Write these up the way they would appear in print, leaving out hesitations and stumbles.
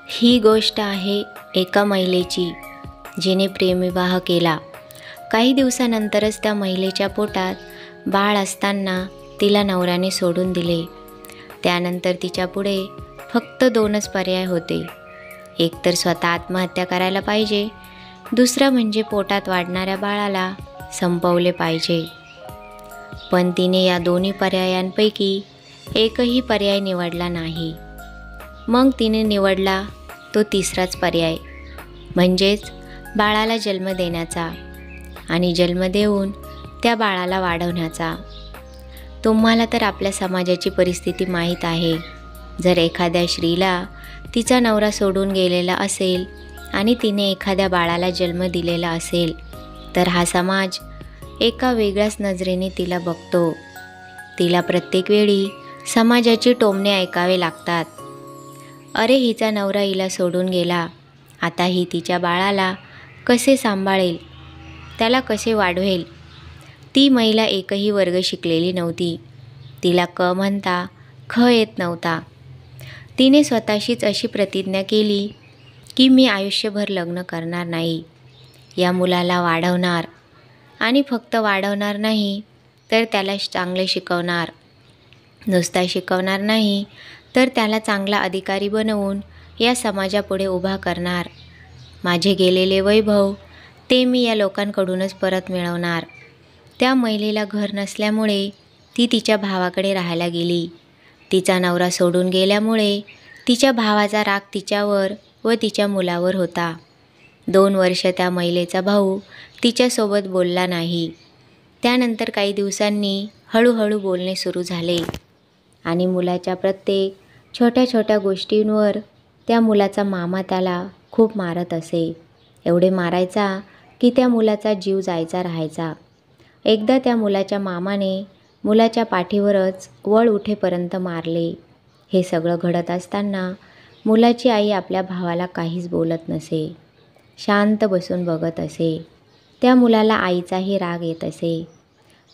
ही गोष्ट आहे एका महिलेची, जिने प्रेमविवाह केला. काही दिवसानंतरच त्या महिलेच्या पोटात बाळ असताना तिला नवऱ्याने सोडून दिले. त्यानंतर तिच्या पुढे फक्त 2च पर्याय होते. एक तर स्वतः आत्महत्या करायला पाहिजे, दुसरा म्हणजे पोटात वाढणाऱ्या बाळाला संपवले पाहिजे. पण तिने या दोन्ही पर्यायांपैकी एकही पर्याय निवडला नाही. मग तिने निवडला तो तिसराच पर्याय, म्हणजेच बाळाला जन्म देण्याचा आणि जन्म देऊन त्या बाळाला वाढवण्याचा. तुम्हाला तर आपल्या समाजाची परिस्थिती माहीत आहे. जर एखाद्या स्त्रीला तिचा नवरा सोडून गेलेला असेल आणि तिने एखाद्या बाळाला जन्म दिलेला असेल, तर हा समाज एका वेगळ्याच नजरेने तिला बघतो. तिला प्रत्येक वेळी समाजाची टोमणे ऐकावे लागतात. अरे, हिचा नवरा हिला सोडून गेला, आता ही तिच्या बाळाला कसे सांभाळेल, त्याला कसे वाढवेल. ती महिला एकही वर्ग शिकलेली नव्हती. तिला क म्हणता ख येत नव्हता. तिने स्वतःशीच अशी प्रतिज्ञा केली की मी आयुष्यभर लग्न करणार नाही. या मुलाला वाढवणार आणि फक्त वाढवणार नाही तर त्याला चांगले शिकवणार. नुसता शिकवणार नाही तर त्याला चांगला अधिकारी बनवून या समाजापुढे उभा करणार. माझे गेलेले वैभव ते मी या लोकांकडूनच परत मिळवणार. त्या महिलेला घर नसल्यामुळे ती तिच्या भावाकडे राहायला गेली. तिचा नवरा सोडून गेल्यामुळे तिच्या भावाचा राग तिच्यावर व तिच्या मुलावर होता. 2 वर्ष त्या महिलेचा भाऊ तिच्यासोबत बोलला नाही. त्यानंतर काही दिवसांनी हळूहळू बोलणे सुरू झाले आणि मुलाच्या प्रत्येक छोट्या छोट्या गोष्टींवर त्या मुलाचा मामा त्याला खूप मारत असे. एवढे मारायचा की त्या मुलाचा जीव जायचा राहायचा. एकदा त्या मुलाच्या मामाने मुलाच्या पाठीवरच वळ उठेपर्यंत मारले. हे सगळं घडत असताना मुलाची आई आपल्या भावाला काहीच बोलत नसे. शांत बसून बघत असे. त्या मुलाला आईचाही राग येत असे.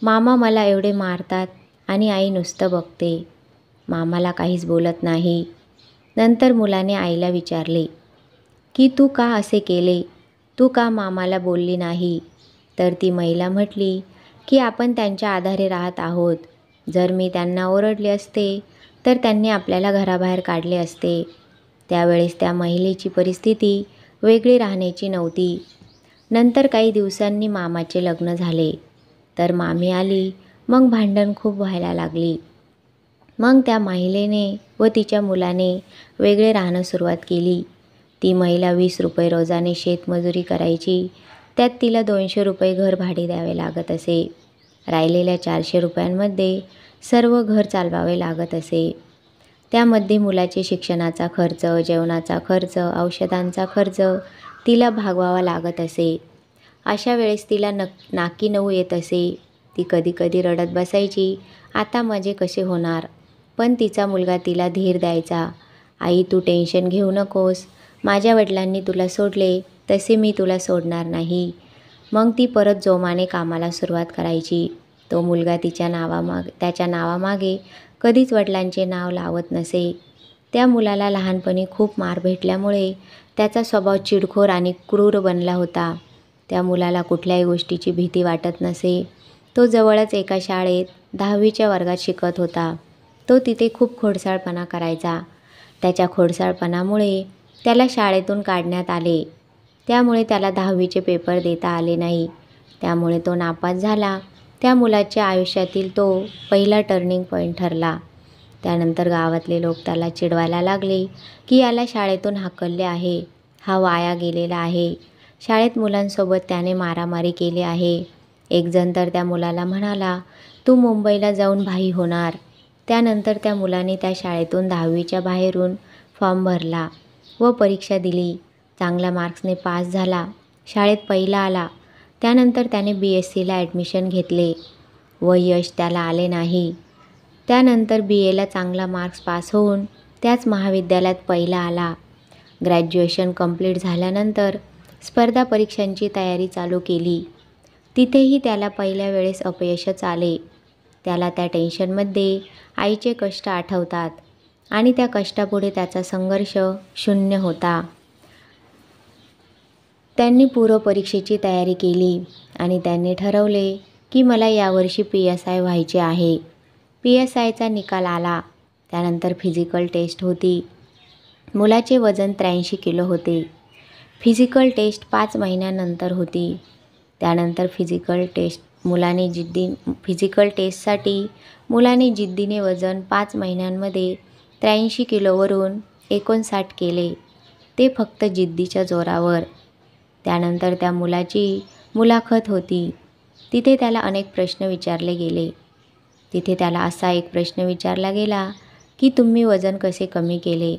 मामा मला एवढे मारतात आणि आई नुसतं बघते. मामाला काहीच बोलत नाही. नंतर मुलाने आईला विचारले की तू का असे केले, तू का मामाला बोलली नाही. तर ती महिला म्हटली की आपण त्यांच्या आधारे राहत आहोत. जर मी त्यांना ओरडले असते तर त्यांनी आपल्याला घराबाहेर काढले असते. त्यावेळेस त्या महिलेची परिस्थिती वेगळी राहण्याची नव्हती. नंतर काही दिवसांनी मामाचे लग्न झाले. तर मामी आली. मग भांडण खूप व्हायला लागली. मग त्या महिलेने व तिच्या मुलाने वेगळे राहणं सुरुवात केली. ती महिला 20 रुपये रोजाने शेतमजुरी करायची. त्यात तिला 200 रुपये घर भाडे द्यावे लागत असे. राहिलेल्या 400 रुपयांमध्ये सर्व घर चालवावे लागत असे. त्यामध्ये मुलाचे शिक्षणाचा खर्च, जेवणाचा खर्च, औषधांचा खर्च तिला भागवावा लागत असे. अशा वेळेस तिला नाकी नऊ येत असे. ती कधी कधी रडत बसायची, आता माझे कसे होणार. पण तिचा मुलगा तिला धीर द्यायचा. आई, तू टेन्शन घेऊ नकोस. माझ्या वडिलांनी तुला सोडले तसे मी तुला सोडणार नाही. मग ती परत जोमाने कामाला सुरुवात करायची. तो मुलगा त्याच्या नावामागे कधीच वडिलांचे नाव लावत नसे. त्या मुलाला लहानपणी खूप मार भेटल्यामुळे त्याचा स्वभाव चिडखोर आणि क्रूर बनला होता. त्या मुलाला कुठल्याही गोष्टीची भीती वाटत नसे. तो जवळच एका शाळेत 10वीच्या वर्गात शिकत होता. तो तिथे खूप खोडसाळपणा करायचा. त्याच्या खोडसाळपणामुळे त्याला शाळेतून काढण्यात आले. त्यामुळे त्याला 10वीचे पेपर देता आले नाही. त्यामुळे तो नापास झाला. त्या मुलाच्या आयुष्यातील तो पहिला टर्निंग पॉईंट ठरला. त्यानंतर गावातले लोक त्याला चिडवायला लागले की याला शाळेतून हाकलले आहे, हा वाया गेलेला आहे. शाळेत मुलांसोबत त्याने मारामारी केली आहे. एक जण तर त्या मुलाला म्हणाला, तू मुंबईला जाऊन भाई होणार. त्यानंतर त्या मुलाने त्या शाळेतून 10वीच्या बाहेरून फॉर्म भरला व परीक्षा दिली. चांगल्या मार्क्सने पास झाला. शाळेत पहिला आला. त्यानंतर त्याने BScला ॲडमिशन घेतले व यश त्याला आले नाही. त्यानंतर BAला चांगला मार्क्स पास होऊन त्याच महाविद्यालयात पहिला आला. ग्रॅज्युएशन कंप्लीट झाल्यानंतर स्पर्धा परीक्षांची तयारी चालू केली. तिथेही त्याला पहिल्या वेळेस अपयशच आले. त्याला त्या टेन्शनमध्ये आईचे कष्ट आठवतात आणि त्या कष्टापुढे त्याचा संघर्ष शून्य होता. त्यांनी पूर्व परीक्षेची तयारी केली आणि त्यांनी ठरवले की मला यावर्षी PSI व्हायचे आहे. PSIचा निकाल आला. त्यानंतर फिजिकल टेस्ट होती. मुलाचे वजन 83 किलो होते. फिजिकल टेस्ट 5 महिन्यानंतर होती. त्यानंतर फिजिकल टेस्टसाठी मुलाने जिद्दीने वजन 5 महिन्यांमध्ये 83 किलोवरून 59 केले. ते फक्त जिद्दीच्या जोरावर. त्यानंतर त्या मुलाची मुलाखत होती. तिथे त्याला अनेक प्रश्न विचारले गेले. तिथे त्याला असा एक प्रश्न विचारला गेला की तुम्ही वजन कसे कमी केले?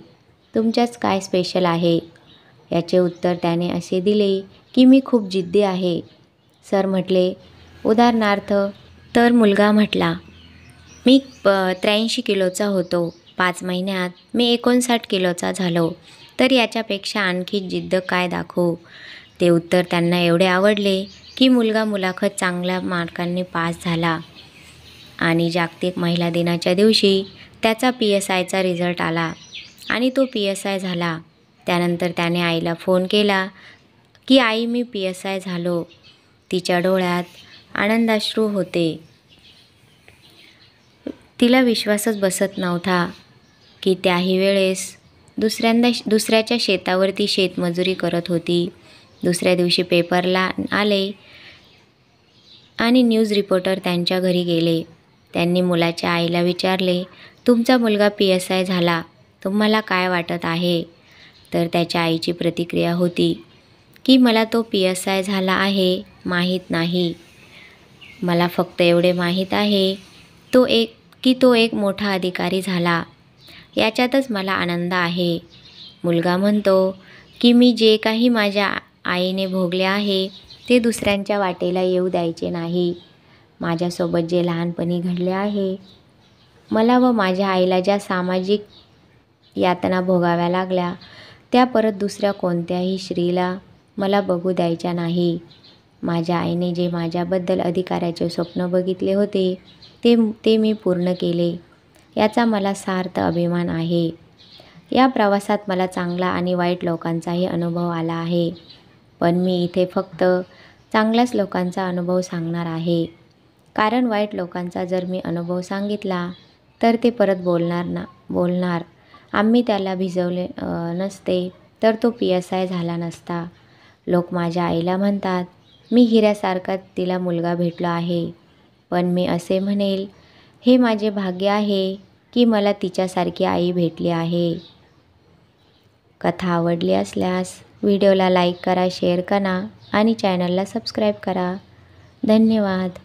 तुमच्यात काय स्पेशल आहे? याचे उत्तर त्याने असे दिले की मी खूप जिद्दी आहे. सर म्हटले, उदाहरणार्थ? तर मुलगा म्हटला, मी 83 किलोचा होतो. 5 महिन्यात मी 59 किलोचा झालो. तर याच्यापेक्षा आणखी जिद्द काय दाखवू? ते उत्तर त्यांना एवढे आवडले की मुलगा मुलाखत चांगल्या मार्कांनी पास झाला. आणि जागतिक महिला दिनाच्या दिवशी त्याचा PSIचा रिझल्ट आला आणि तो PSI झाला. त्यानंतर त्याने आईला फोन केला की आई, मी PSI झालो. तिच्या डोळ्यात आनंदाश्रू होते. तिला विश्वासच बसत नव्हता की त्याही वेळेस दुसऱ्याच्या शेतावर ती शेतमजुरी करत होती. दुसऱ्या दिवशी पेपरला आले आणि न्यूज रिपोर्टर त्यांच्या घरी गेले. त्यांनी मुलाच्या आईला विचारले, तुमचा मुलगा PSI झाला, तुम्हाला काय वाटत आहे? तर त्याच्या आईची प्रतिक्रिया होती की मला तो PSI झाला आहे माहीत नाही. मला फक्त एवढे माहीत आहे तो एक मोठा अधिकारी झाला. याच्यातच मला आनंद आहे. मुलगा म्हणतो की मी जे काही माझ्या आईने भोगले आहे ते दुसऱ्यांच्या वाटेला येऊ द्यायचे नाही. माझ्यासोबत जे लहानपणी घडले आहे, मला व माझ्या आईला ज्या सामाजिक यातना भोगाव्या लागल्या त्या परत दुसऱ्या कोणत्याही स्त्रीला मला बघू द्यायच्या नाही. माझ्या आईने जे माझ्याबद्दल अधिकाराचे स्वप्न बघितले होते ते मी पूर्ण केले. याचा मला सार्थ अभिमान आहे. या प्रवासात मला चांगला आणि वाईट लोकांचाही अनुभव आला आहे. पण मी इथे फक्त चांगल्याच लोकांचा अनुभव सांगणार आहे. कारण वाईट लोकांचा जर मी अनुभव सांगितला तर ते परत बोलणार. आम्ही त्याला भिजवले नसते तर तो PSI झाला नसता. लोक माझ्या आईला म्हणतात, मी हिऱ्यासारखा तिला मुलगा भेटला आहे. पण मी असे म्हणेल, हे माझे भाग्य आहे की मला तिच्यासारखी आई भेटली आहे. कथा आवडली असल्यास व्हिडिओला लाईक करा, शेअर करा आणि चॅनलला सबस्क्राईब करा. धन्यवाद.